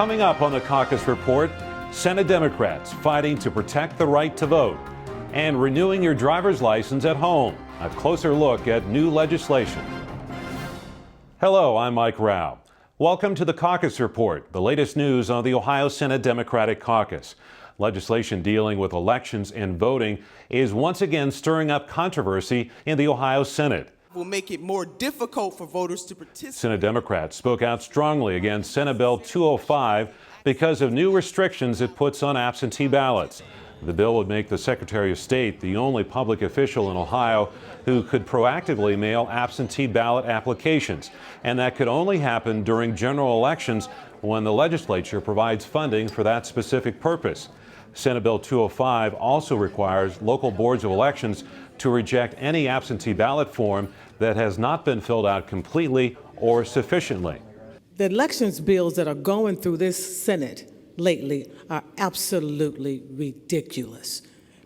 Coming up on the Caucus Report, Senate Democrats fighting to protect the right to vote and renewing your driver's license at home. A closer look at new legislation. Hello, I'm Mike Rao. Welcome to the Caucus Report, the latest news on the Ohio Senate Democratic Caucus. Legislation dealing with elections and voting is once again stirring up controversy in the Ohio Senate. Will make it more difficult for voters to participate. Senate Democrats spoke out strongly against Senate Bill 205 because of new restrictions it puts on absentee ballots. The bill would make the Secretary of State the only public official in Ohio who could proactively mail absentee ballot applications, and that could only happen during general elections when the legislature provides funding for that specific purpose. Senate Bill 205 also requires local boards of elections to reject any absentee ballot form that has not been filled out completely or sufficiently. The elections bills that are going through this Senate lately are absolutely ridiculous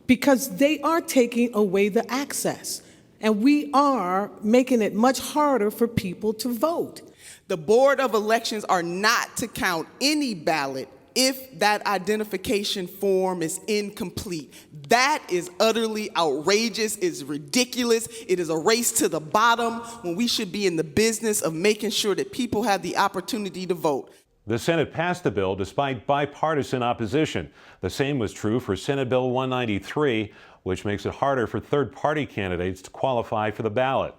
because they are taking away the access, and we are making it much harder for people to vote. The Board of Elections are not to count any ballot if that identification form is incomplete. That is utterly outrageous, it's ridiculous. It is a race to the bottom when we should be in the business of making sure that people have the opportunity to vote. The Senate passed the bill despite bipartisan opposition. The same was true for Senate Bill 193, which makes it harder for third-party candidates to qualify for the ballot.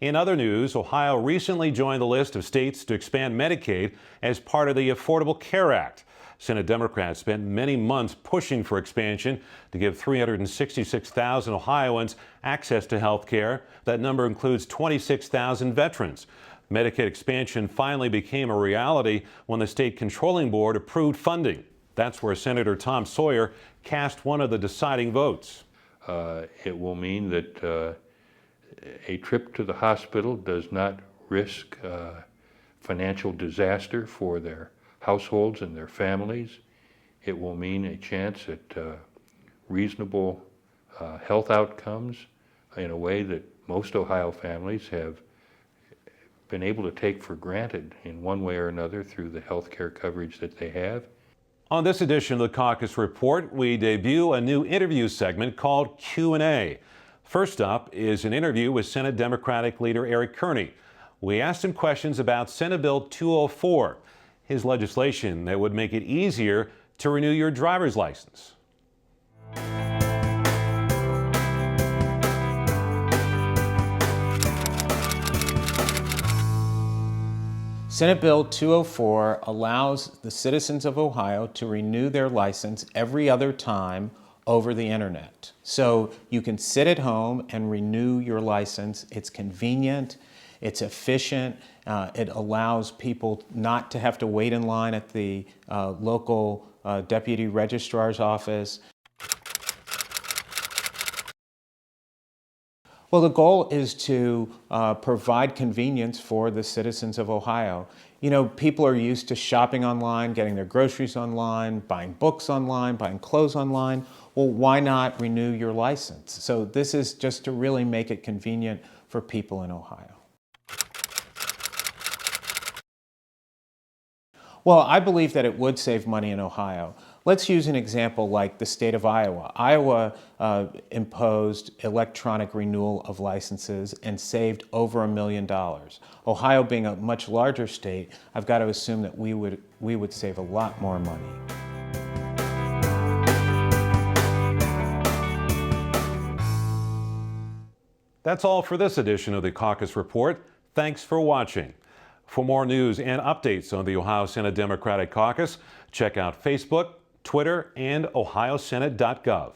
In other news, Ohio recently joined the list of states to expand Medicaid as part of the Affordable Care Act. Senate Democrats spent many months pushing for expansion to give 366,000 Ohioans access to health care. That number includes 26,000 veterans. Medicaid expansion finally became a reality when the state controlling board approved funding. That's where Senator Tom Sawyer cast one of the deciding votes. It will mean that a trip to the hospital does not risk financial disaster for their households and their families. It will mean a chance at reasonable health outcomes in a way that most Ohio families have been able to take for granted in one way or another through the health care coverage that they have. On this edition of the Caucus Report, we debut a new interview segment called Q&A. First up is an interview with Senate Democratic leader Eric Kearney. We asked him questions about Senate Bill 204, his legislation that would make it easier to renew your driver's license. Senate Bill 204 allows the citizens of Ohio to renew their license every other time over the internet. So you can sit at home and renew your license. It's convenient, it's efficient, it allows people not to have to wait in line at the local deputy registrar's office. Well, the goal is to provide convenience for the citizens of Ohio. You know, people are used to shopping online, getting their groceries online, buying books online, buying clothes online. Well, why not renew your license? So this is just to really make it convenient for people in Ohio. Well, I believe that it would save money in Ohio. Let's use an example like the state of Iowa. Iowa imposed electronic renewal of licenses and saved over $1 million. Ohio being a much larger state, I've got to assume that we would save a lot more money. That's all for this edition of the Caucus Report. Thanks for watching. For more news and updates on the Ohio Senate Democratic Caucus, check out Facebook, Twitter, and ohiosenate.gov.